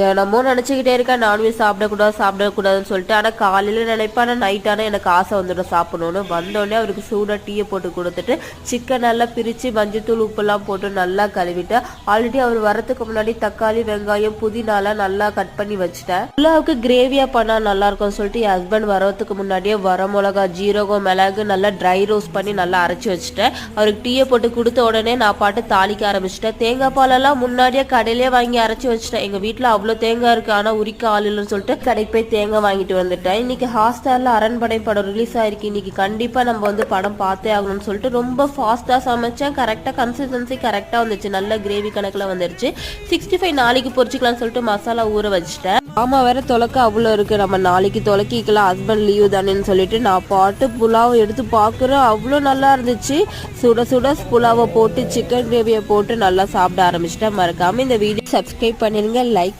என்னமோ நினச்சிக்கிட்டே இருக்கேன் நான்வெஜ் சாப்பிடக்கூடாதுன்னு சொல்லிட்டு. ஆனால் காலையில் நினைப்பேன், ஆனால் நைட்டான எனக்கு ஆசை வந்துடும் சாப்பிடணும்னு. வந்தோடனே அவருக்கு சூடாக டீயை போட்டு கொடுத்துட்டு சிக்கன் நல்லா பிரித்து மஞ்சத்தூள் உப்பெல்லாம் போட்டு நல்லா கழுவிட்டு, ஆல்ரெடி அவர் வரத்துக்கு முன்னாடி தக்காளி வெங்காயம் புதினாலாம் நல்லா கட் பண்ணி வச்சுட்டேன். புலாவுக்கு கிரேவியாக பண்ணால் நல்லாயிருக்கும்னு சொல்லிட்டு என் ஹஸ்பண்ட் வரத்துக்கு முன்னாடியே வர மிளகா ஜீரகம் மிளகு நல்லா ட்ரை ரோஸ்ட் பண்ணி நல்லா அரைச்சி வச்சுட்டேன். அவருக்கு டீயை போட்டு கொடுத்த உடனே நான் பாட்டு தாளிக்க ஆரம்பிச்சிட்டேன். தேங்காய் பாலெல்லாம் முன்னாடியே கடையிலே வாங்கி அரைச்சி வச்சுட்டேன். எங்கள் வீட்டில் அவ்வளோ தேங்காய் இருக்கு, ஆனால் உரிக்க ஆள் இல்லைன்னு சொல்லிட்டு கடைக்கு போய் தேங்காய் வாங்கிட்டு வந்துட்டேன். இன்னைக்கு ஹாட்ஸ்டாரில் அரண்மனை படம் ரிலீஸ் ஆயிருக்கு. இன்னைக்கு கண்டிப்பாக நம்ம படம் பார்த்தே ஆகணும்னு சொல்லிட்டு ரொம்ப ஃபாஸ்ட்டாக சமைச்சேன். கரெக்டாக கன்சிஸ்டன்சி கரெக்டாக வந்துச்சு, நல்ல கிரேவி கணக்கில் வந்துருச்சு. 65 நாளைக்கு பொரிச்சிக்கலாம்னு சொல்லிட்டு மசாலா ஊற வச்சுட்டேன். ஆமா வேற தொலைக்க அவ்வளோ இருக்கு, நம்ம நாளைக்கு தொலைக்கிக்கலாம், ஹஸ்பண்ட் லீவு தானேன்னு சொல்லிட்டு நான் பாட்டு புலாவை எடுத்து பார்க்குறேன். அவ்வளோ நல்லா இருந்துச்சு. சுட சுட புலாவை போட்டு சிக்கன் கிரேவியை போட்டு நல்லா சாப்பிட ஆரம்பிச்சிட்டேன். மறக்காம இந்த வீடியோ சப்ஸ்கிரைப் பண்ணிருங்க, லைக்